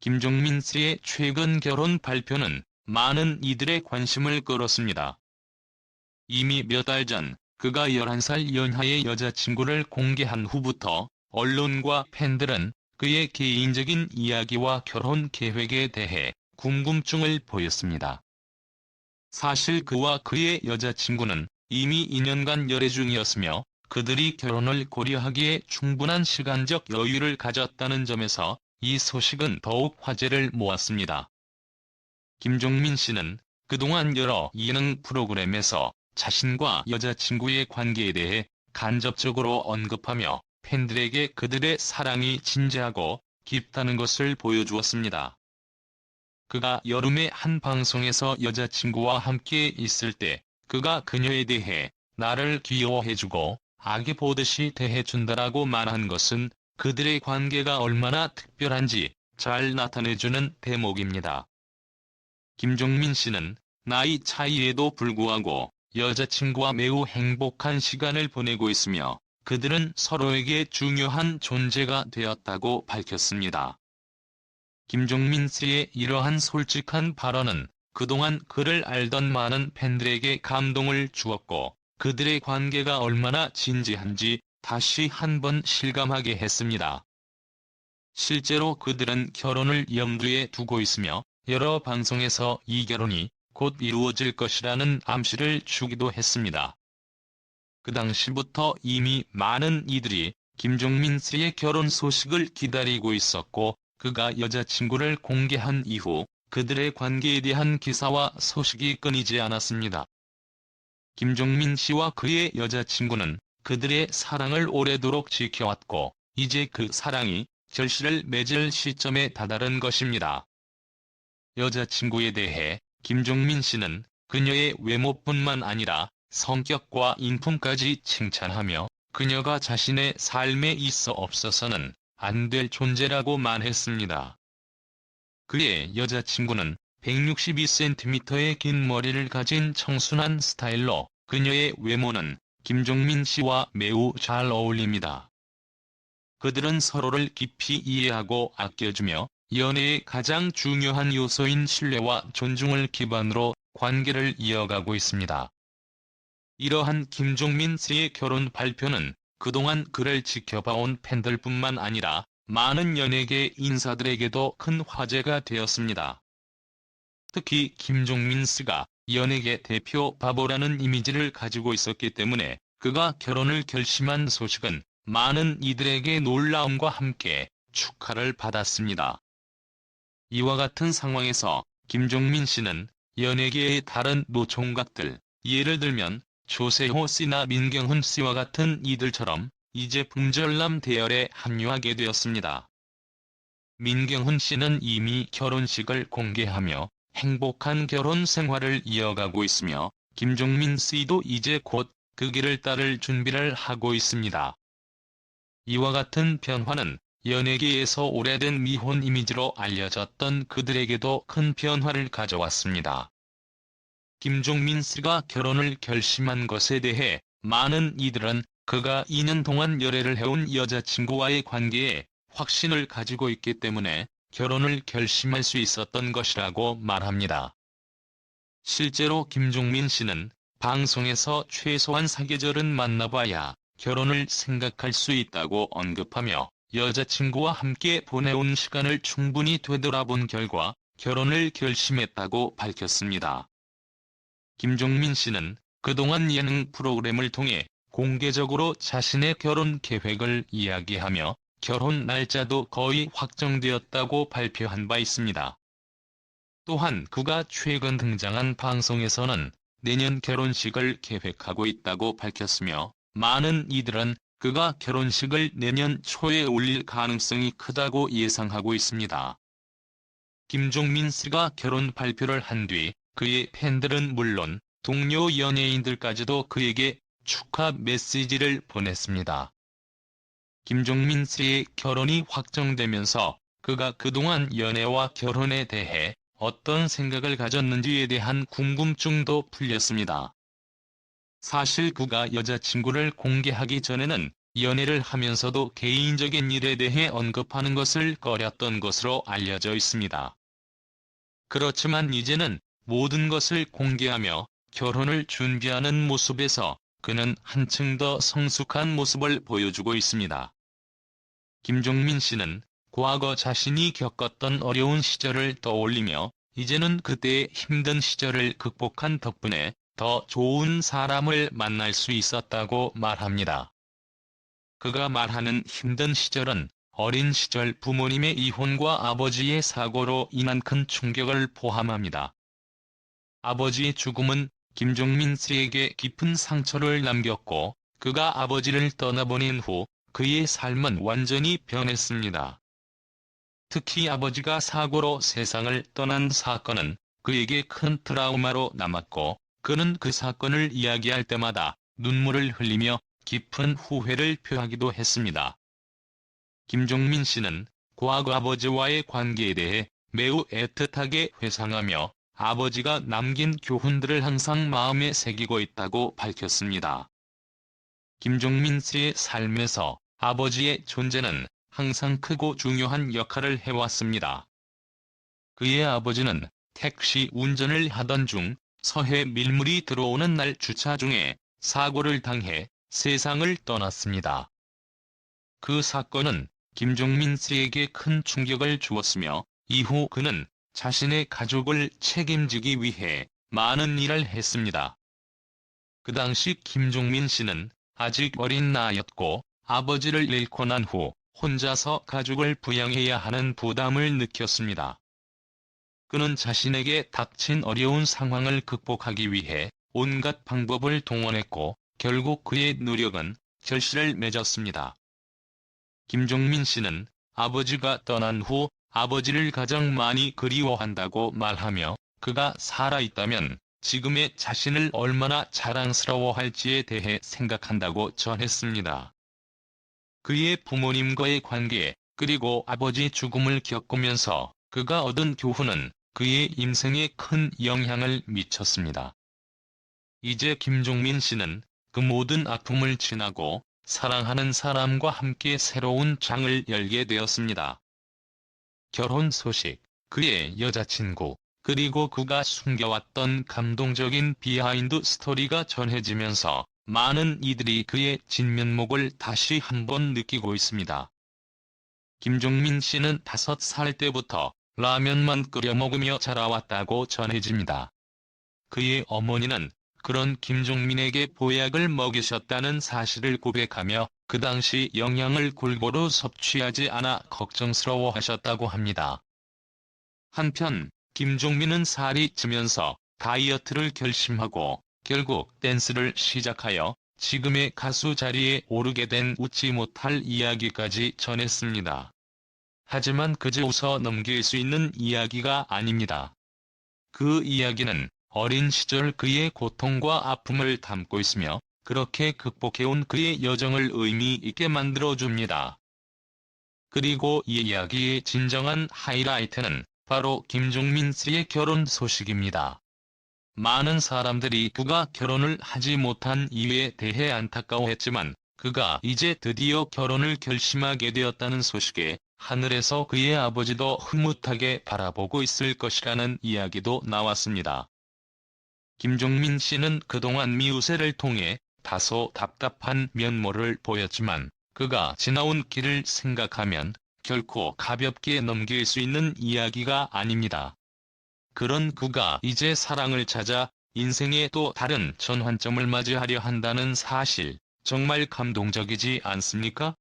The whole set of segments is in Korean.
김종민 씨의 최근 결혼 발표는 많은 이들의 관심을 끌었습니다. 이미 몇 달 전 그가 11살 연하의 여자친구를 공개한 후부터 언론과 팬들은 그의 개인적인 이야기와 결혼 계획에 대해 궁금증을 보였습니다. 사실 그와 그의 여자친구는 이미 2년간 열애 중이었으며 그들이 결혼을 고려하기에 충분한 시간적 여유를 가졌다는 점에서 이 소식은 더욱 화제를 모았습니다. 김종민 씨는 그동안 여러 예능 프로그램에서 자신과 여자친구의 관계에 대해 간접적으로 언급하며 팬들에게 그들의 사랑이 진지하고 깊다는 것을 보여주었습니다. 그가 여름에 한 방송에서 여자친구와 함께 있을 때 그가 그녀에 대해 나를 귀여워해주고 아기 보듯이 대해준다라고 말한 것은 그들의 관계가 얼마나 특별한지 잘 나타내주는 대목입니다. 김종민 씨는 나이 차이에도 불구하고 여자친구와 매우 행복한 시간을 보내고 있으며 그들은 서로에게 중요한 존재가 되었다고 밝혔습니다. 김종민 씨의 이러한 솔직한 발언은 그동안 그를 알던 많은 팬들에게 감동을 주었고 그들의 관계가 얼마나 진지한지 다시 한번 실감하게 했습니다. 실제로 그들은 결혼을 염두에 두고 있으며 여러 방송에서 이 결혼이 곧 이루어질 것이라는 암시를 주기도 했습니다. 그 당시부터 이미 많은 이들이 김종민 씨의 결혼 소식을 기다리고 있었고 그가 여자친구를 공개한 이후 그들의 관계에 대한 기사와 소식이 끊이지 않았습니다. 김종민 씨와 그의 여자친구는 그들의 사랑을 오래도록 지켜왔고 이제 그 사랑이 결실을 맺을 시점에 다다른 것입니다. 여자친구에 대해 김종민 씨는 그녀의 외모뿐만 아니라 성격과 인품까지 칭찬하며 그녀가 자신의 삶에 있어 없어서는 안 될 존재라고 말했습니다. 그의 여자친구는 162cm의 긴 머리를 가진 청순한 스타일로 그녀의 외모는 김종민 씨와 매우 잘 어울립니다. 그들은 서로를 깊이 이해하고 아껴주며 연애의 가장 중요한 요소인 신뢰와 존중을 기반으로 관계를 이어가고 있습니다. 이러한 김종민 씨의 결혼 발표는 그동안 그를 지켜봐온 팬들뿐만 아니라 많은 연예계 인사들에게도 큰 화제가 되었습니다. 특히 김종민 씨가 연예계 대표 바보라는 이미지를 가지고 있었기 때문에 그가 결혼을 결심한 소식은 많은 이들에게 놀라움과 함께 축하를 받았습니다. 이와 같은 상황에서 김종민 씨는 연예계의 다른 노총각들, 예를 들면 조세호 씨나 민경훈 씨와 같은 이들처럼 이제 품절남 대열에 합류하게 되었습니다. 민경훈 씨는 이미 결혼식을 공개하며 행복한 결혼 생활을 이어가고 있으며 김종민 씨도 이제 곧 그 길을 따를 준비를 하고 있습니다. 이와 같은 변화는 연예계에서 오래된 미혼 이미지로 알려졌던 그들에게도 큰 변화를 가져왔습니다. 김종민 씨가 결혼을 결심한 것에 대해 많은 이들은 그가 2년 동안 열애를 해온 여자친구와의 관계에 확신을 가지고 있기 때문에 결혼을 결심할 수 있었던 것이라고 말합니다. 실제로 김종민 씨는 방송에서 최소한 4계절은 만나봐야 결혼을 생각할 수 있다고 언급하며 여자친구와 함께 보내온 시간을 충분히 되돌아본 결과 결혼을 결심했다고 밝혔습니다. 김종민 씨는 그동안 예능 프로그램을 통해 공개적으로 자신의 결혼 계획을 이야기하며 결혼 날짜도 거의 확정되었다고 발표한 바 있습니다. 또한 그가 최근 등장한 방송에서는 내년 결혼식을 계획하고 있다고 밝혔으며 많은 이들은 그가 결혼식을 내년 초에 올릴 가능성이 크다고 예상하고 있습니다. 김종민 씨가 결혼 발표를 한 뒤 그의 팬들은 물론 동료 연예인들까지도 그에게 축하 메시지를 보냈습니다. 김종민 씨의 결혼이 확정되면서 그가 그동안 연애와 결혼에 대해 어떤 생각을 가졌는지에 대한 궁금증도 풀렸습니다. 사실 그가 여자친구를 공개하기 전에는 연애를 하면서도 개인적인 일에 대해 언급하는 것을 꺼렸던 것으로 알려져 있습니다. 그렇지만 이제는 모든 것을 공개하며 결혼을 준비하는 모습에서 그는 한층 더 성숙한 모습을 보여주고 있습니다. 김종민 씨는 과거 자신이 겪었던 어려운 시절을 떠올리며 이제는 그때의 힘든 시절을 극복한 덕분에 더 좋은 사람을 만날 수 있었다고 말합니다. 그가 말하는 힘든 시절은 어린 시절 부모님의 이혼과 아버지의 사고로 인한 큰 충격을 포함합니다. 아버지의 죽음은 김종민 씨에게 깊은 상처를 남겼고 그가 아버지를 떠나보낸 후 그의 삶은 완전히 변했습니다. 특히 아버지가 사고로 세상을 떠난 사건은 그에게 큰 트라우마로 남았고 그는 그 사건을 이야기할 때마다 눈물을 흘리며 깊은 후회를 표하기도 했습니다. 김종민 씨는 과거 아버지와의 관계에 대해 매우 애틋하게 회상하며 아버지가 남긴 교훈들을 항상 마음에 새기고 있다고 밝혔습니다. 김종민 씨의 삶에서 아버지의 존재는 항상 크고 중요한 역할을 해왔습니다. 그의 아버지는 택시 운전을 하던 중 서해 밀물이 들어오는 날 주차 중에 사고를 당해 세상을 떠났습니다. 그 사건은 김종민 씨에게 큰 충격을 주었으며 이후 그는 자신의 가족을 책임지기 위해 많은 일을 했습니다. 그 당시 김종민 씨는 아직 어린 나이였고 아버지를 잃고 난 후 혼자서 가족을 부양해야 하는 부담을 느꼈습니다. 그는 자신에게 닥친 어려운 상황을 극복하기 위해 온갖 방법을 동원했고 결국 그의 노력은 결실을 맺었습니다. 김종민 씨는 아버지가 떠난 후 아버지를 가장 많이 그리워한다고 말하며 그가 살아있다면 지금의 자신을 얼마나 자랑스러워할지에 대해 생각한다고 전했습니다. 그의 부모님과의 관계 그리고 아버지 죽음을 겪으면서 그가 얻은 교훈은 그의 인생에 큰 영향을 미쳤습니다. 이제 김종민 씨는 그 모든 아픔을 지나고 사랑하는 사람과 함께 새로운 장을 열게 되었습니다. 결혼 소식, 그의 여자친구, 그리고 그가 숨겨왔던 감동적인 비하인드 스토리가 전해지면서 많은 이들이 그의 진면목을 다시 한번 느끼고 있습니다. 김종민 씨는 5살 때부터 라면만 끓여 먹으며 자라왔다고 전해집니다. 그의 어머니는 그런 김종민에게 보약을 먹이셨다는 사실을 고백하며 그 당시 영양을 골고루 섭취하지 않아 걱정스러워하셨다고 합니다. 한편 김종민은 살이 찌면서 다이어트를 결심하고 결국 댄스를 시작하여 지금의 가수 자리에 오르게 된 웃지 못할 이야기까지 전했습니다. 하지만 그저 웃어 넘길 수 있는 이야기가 아닙니다. 그 이야기는 어린 시절 그의 고통과 아픔을 담고 있으며 그렇게 극복해온 그의 여정을 의미 있게 만들어줍니다. 그리고 이 이야기의 진정한 하이라이트는 바로 김종민 씨의 결혼 소식입니다. 많은 사람들이 그가 결혼을 하지 못한 이유에 대해 안타까워했지만 그가 이제 드디어 결혼을 결심하게 되었다는 소식에 하늘에서 그의 아버지도 흐뭇하게 바라보고 있을 것이라는 이야기도 나왔습니다. 김종민 씨는 그동안 미우새를 통해 다소 답답한 면모를 보였지만 그가 지나온 길을 생각하면 결코 가볍게 넘길 수 있는 이야기가 아닙니다. 그런 그가 이제 사랑을 찾아 인생의 또 다른 전환점을 맞이하려 한다는 사실, 정말 감동적이지 않습니까?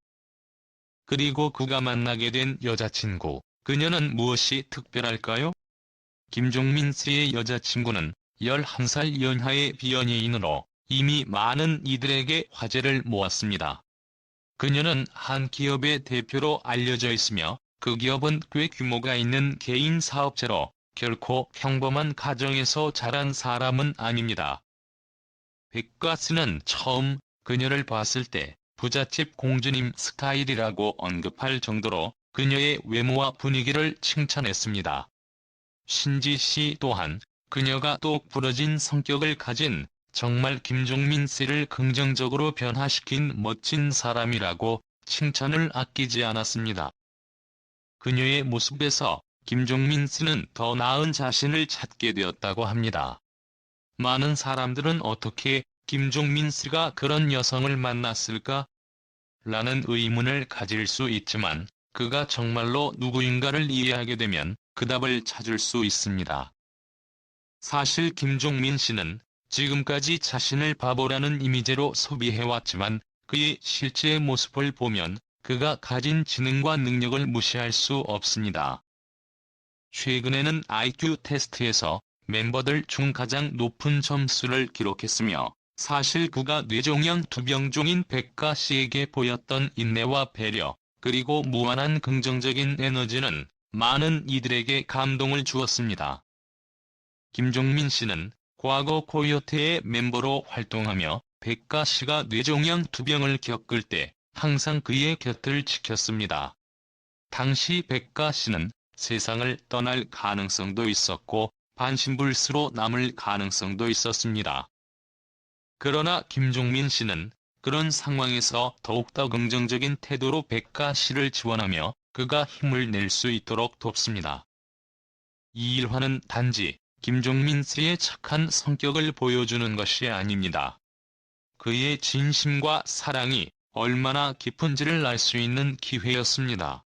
그리고 그가 만나게 된 여자친구, 그녀는 무엇이 특별할까요? 김종민 씨의 여자친구는 11살 연하의 비연예인으로 이미 많은 이들에게 화제를 모았습니다. 그녀는 한 기업의 대표로 알려져 있으며 그 기업은 꽤 규모가 있는 개인 사업체로 결코 평범한 가정에서 자란 사람은 아닙니다. 백가스는 처음 그녀를 봤을 때 부잣집 공주님 스타일이라고 언급할 정도로 그녀의 외모와 분위기를 칭찬했습니다. 신지 씨 또한 그녀가 똑 부러진 성격을 가진 정말 김종민 씨를 긍정적으로 변화시킨 멋진 사람이라고 칭찬을 아끼지 않았습니다. 그녀의 모습에서 김종민 씨는 더 나은 자신을 찾게 되었다고 합니다. 많은 사람들은 어떻게 김종민 씨가 그런 여성을 만났을까? 라는 의문을 가질 수 있지만 그가 정말로 누구인가를 이해하게 되면 그 답을 찾을 수 있습니다. 사실 김종민 씨는 지금까지 자신을 바보라는 이미지로 소비해왔지만 그의 실제 모습을 보면 그가 가진 지능과 능력을 무시할 수 없습니다. 최근에는 IQ 테스트에서 멤버들 중 가장 높은 점수를 기록했으며 사실 그가 뇌종양 투병중인 백가 씨에게 보였던 인내와 배려, 그리고 무한한 긍정적인 에너지는 많은 이들에게 감동을 주었습니다. 김종민 씨는 과거 코요테의 멤버로 활동하며 백가 씨가 뇌종양 투병을 겪을 때 항상 그의 곁을 지켰습니다. 당시 백가 씨는 세상을 떠날 가능성도 있었고 반신불수로 남을 가능성도 있었습니다. 그러나 김종민 씨는 그런 상황에서 더욱더 긍정적인 태도로 백가 씨를 지원하며 그가 힘을 낼 수 있도록 돕습니다. 이 일화는 단지 김종민 씨의 착한 성격을 보여주는 것이 아닙니다. 그의 진심과 사랑이 얼마나 깊은지를 알 수 있는 기회였습니다.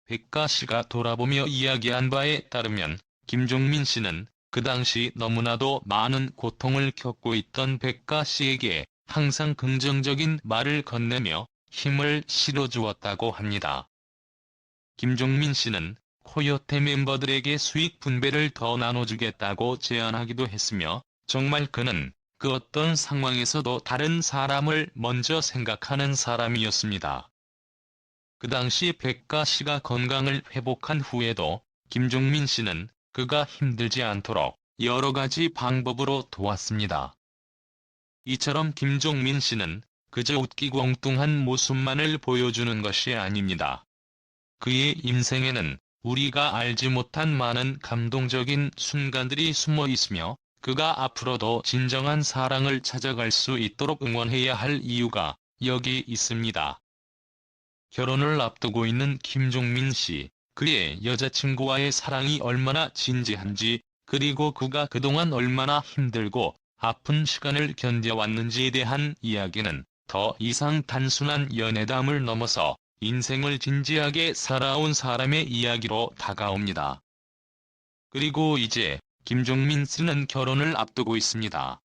백가 씨가 돌아보며 이야기한 바에 따르면 김종민 씨는 그 당시 너무나도 많은 고통을 겪고 있던 백가 씨에게 항상 긍정적인 말을 건네며 힘을 실어주었다고 합니다. 김종민 씨는 코요테 멤버들에게 수익 분배를 더 나눠주겠다고 제안하기도 했으며 정말 그는 그 어떤 상황에서도 다른 사람을 먼저 생각하는 사람이었습니다. 그 당시 백가 씨가 건강을 회복한 후에도 김종민 씨는 그가 힘들지 않도록 여러 가지 방법으로 도왔습니다. 이처럼 김종민 씨는 그저 웃기고 엉뚱한 모습만을 보여주는 것이 아닙니다. 그의 인생에는 우리가 알지 못한 많은 감동적인 순간들이 숨어 있으며 그가 앞으로도 진정한 사랑을 찾아갈 수 있도록 응원해야 할 이유가 여기 있습니다. 결혼을 앞두고 있는 김종민 씨, 그의 여자친구와의 사랑이 얼마나 진지한지, 그리고 그가 그동안 얼마나 힘들고 아픈 시간을 견뎌왔는지에 대한 이야기는 더 이상 단순한 연애담을 넘어서 인생을 진지하게 살아온 사람의 이야기로 다가옵니다. 그리고 이제 김종민 씨는 결혼을 앞두고 있습니다.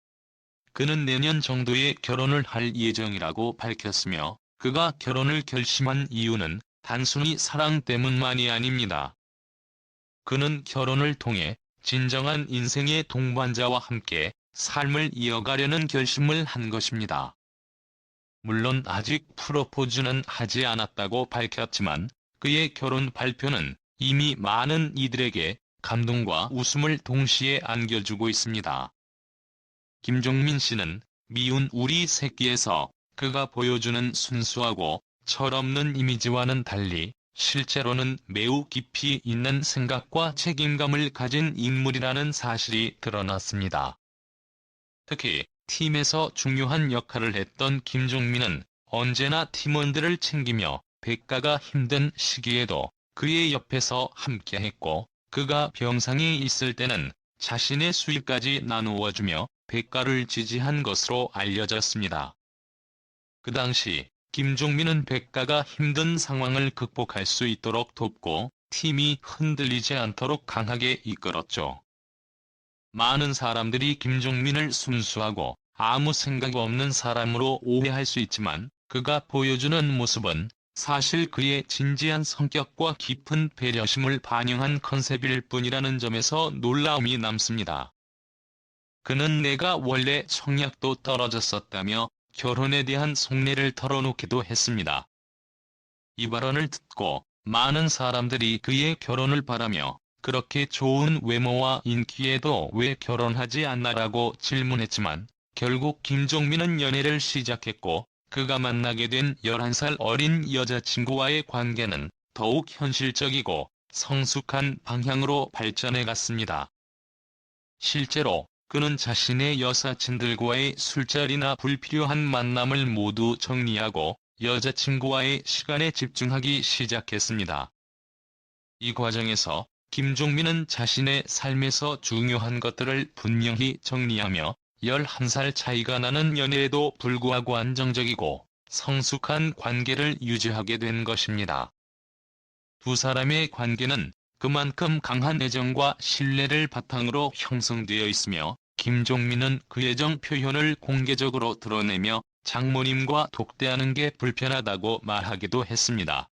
그는 내년 정도에 결혼을 할 예정이라고 밝혔으며 그가 결혼을 결심한 이유는 단순히 사랑 때문만이 아닙니다. 그는 결혼을 통해 진정한 인생의 동반자와 함께 삶을 이어가려는 결심을 한 것입니다. 물론 아직 프로포즈는 하지 않았다고 밝혔지만 그의 결혼 발표는 이미 많은 이들에게 감동과 웃음을 동시에 안겨주고 있습니다. 김종민 씨는 미운 우리 새끼에서 그가 보여주는 순수하고 철없는 이미지와는 달리 실제로는 매우 깊이 있는 생각과 책임감을 가진 인물이라는 사실이 드러났습니다. 특히 팀에서 중요한 역할을 했던 김종민은 언제나 팀원들을 챙기며 백가가 힘든 시기에도 그의 옆에서 함께했고 그가 병상에 있을 때는 자신의 수입까지 나누어주며 백가를 지지한 것으로 알려졌습니다. 그 당시 김종민은 백가가 힘든 상황을 극복할 수 있도록 돕고 팀이 흔들리지 않도록 강하게 이끌었죠. 많은 사람들이 김종민을 순수하고 아무 생각 없는 사람으로 오해할 수 있지만 그가 보여주는 모습은 사실 그의 진지한 성격과 깊은 배려심을 반영한 컨셉일 뿐이라는 점에서 놀라움이 남습니다. 그는 내가 원래 청약도 떨어졌었다며 결혼에 대한 속내를 털어놓기도 했습니다. 이 발언을 듣고 많은 사람들이 그의 결혼을 바라며 그렇게 좋은 외모와 인기에도 왜 결혼하지 않나라고 질문했지만 결국 김종민은 연애를 시작했고 그가 만나게 된 11살 어린 여자친구와의 관계는 더욱 현실적이고 성숙한 방향으로 발전해 갔습니다. 실제로 그는 자신의 여사친들과의 술자리나 불필요한 만남을 모두 정리하고 여자친구와의 시간에 집중하기 시작했습니다. 이 과정에서 김종민은 자신의 삶에서 중요한 것들을 분명히 정리하며 11살 차이가 나는 연애에도 불구하고 안정적이고 성숙한 관계를 유지하게 된 것입니다. 두 사람의 관계는 그만큼 강한 애정과 신뢰를 바탕으로 형성되어 있으며 김종민은 그 애정 표현을 공개적으로 드러내며 장모님과 독대하는 게 불편하다고 말하기도 했습니다.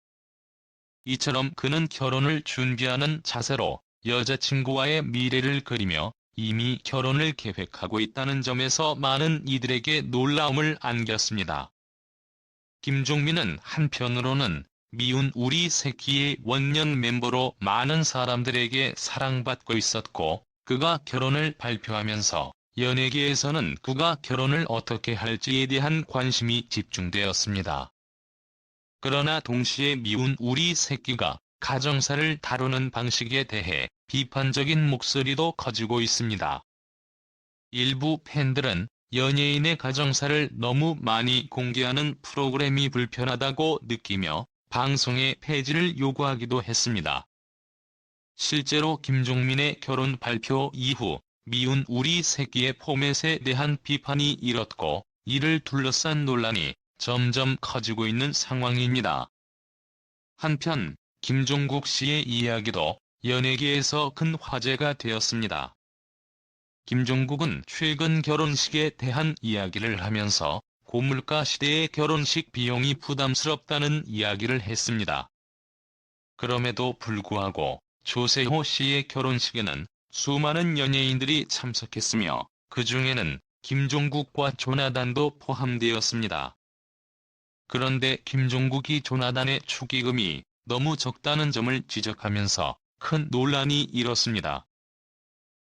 이처럼 그는 결혼을 준비하는 자세로 여자친구와의 미래를 그리며 이미 결혼을 계획하고 있다는 점에서 많은 이들에게 놀라움을 안겼습니다. 김종민은 한편으로는 미운 우리 새끼의 원년 멤버로 많은 사람들에게 사랑받고 있었고, 그가 결혼을 발표하면서 연예계에서는 그가 결혼을 어떻게 할지에 대한 관심이 집중되었습니다. 그러나 동시에 미운 우리 새끼가 가정사를 다루는 방식에 대해 비판적인 목소리도 커지고 있습니다. 일부 팬들은 연예인의 가정사를 너무 많이 공개하는 프로그램이 불편하다고 느끼며 방송의 폐지를 요구하기도 했습니다. 실제로 김종민의 결혼 발표 이후 미운 우리 새끼의 포맷에 대한 비판이 일었고, 이를 둘러싼 논란이 점점 커지고 있는 상황입니다. 한편 김종국 씨의 이야기도 연예계에서 큰 화제가 되었습니다. 김종국은 최근 결혼식에 대한 이야기를 하면서 고물가 시대의 결혼식 비용이 부담스럽다는 이야기를 했습니다. 그럼에도 불구하고 조세호 씨의 결혼식에는 수많은 연예인들이 참석했으며 그 중에는 김종국과 조나단도 포함되었습니다. 그런데 김종국이 조나단의 축의금이 너무 적다는 점을 지적하면서 큰 논란이 일었습니다.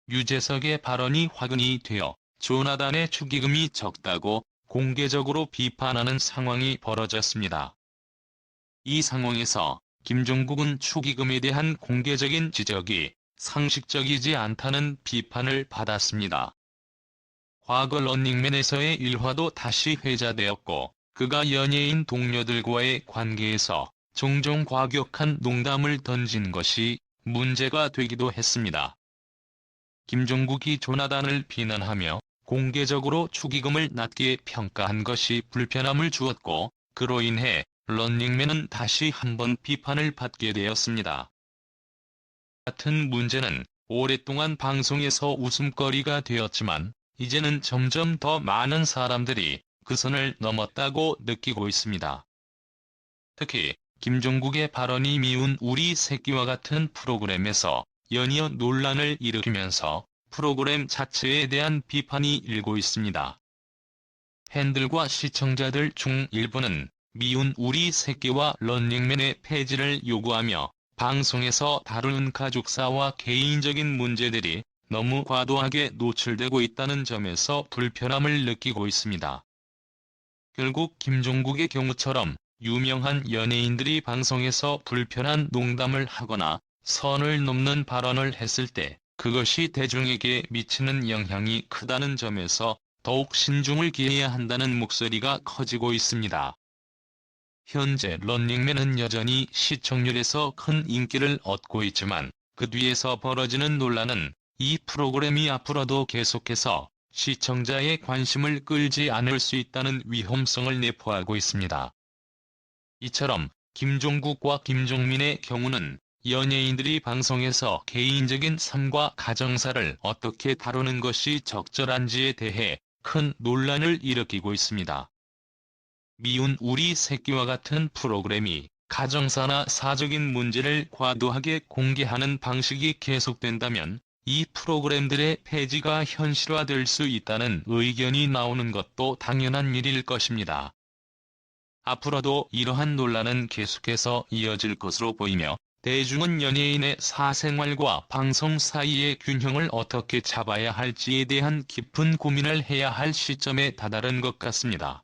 유재석의 발언이 화근이 되어 조나단의 축의금이 적다고 공개적으로 비판하는 상황이 벌어졌습니다. 이 상황에서 김종국은 축의금에 대한 공개적인 지적이 상식적이지 않다는 비판을 받았습니다. 과거 런닝맨에서의 일화도 다시 회자되었고, 그가 연예인 동료들과의 관계에서 종종 과격한 농담을 던진 것이 문제가 되기도 했습니다. 김종국이 조나단을 비난하며 공개적으로 축의금을 낮게 평가한 것이 불편함을 주었고, 그로 인해 런닝맨은 다시 한번 비판을 받게 되었습니다. 같은 문제는 오랫동안 방송에서 웃음거리가 되었지만 이제는 점점 더 많은 사람들이 그 선을 넘었다고 느끼고 있습니다. 특히 김종국의 발언이 미운 우리 새끼와 같은 프로그램에서 연이어 논란을 일으키면서 프로그램 자체에 대한 비판이 일고 있습니다. 팬들과 시청자들 중 일부는 미운 우리 새끼와 런닝맨의 폐지를 요구하며 방송에서 다루는 가족사와 개인적인 문제들이 너무 과도하게 노출되고 있다는 점에서 불편함을 느끼고 있습니다. 결국 김종국의 경우처럼 유명한 연예인들이 방송에서 불편한 농담을 하거나 선을 넘는 발언을 했을 때 그것이 대중에게 미치는 영향이 크다는 점에서 더욱 신중을 기해야 한다는 목소리가 커지고 있습니다. 현재 런닝맨은 여전히 시청률에서 큰 인기를 얻고 있지만 그 뒤에서 벌어지는 논란은 이 프로그램이 앞으로도 계속해서 시청자의 관심을 끌지 않을 수 있다는 위험성을 내포하고 있습니다. 이처럼 김종국과 김종민의 경우는 연예인들이 방송에서 개인적인 삶과 가정사를 어떻게 다루는 것이 적절한지에 대해 큰 논란을 일으키고 있습니다. 미운 우리 새끼와 같은 프로그램이 가정사나 사적인 문제를 과도하게 공개하는 방식이 계속된다면 이 프로그램들의 폐지가 현실화될 수 있다는 의견이 나오는 것도 당연한 일일 것입니다. 앞으로도 이러한 논란은 계속해서 이어질 것으로 보이며 대중은 연예인의 사생활과 방송 사이의 균형을 어떻게 잡아야 할지에 대한 깊은 고민을 해야 할 시점에 다다른 것 같습니다.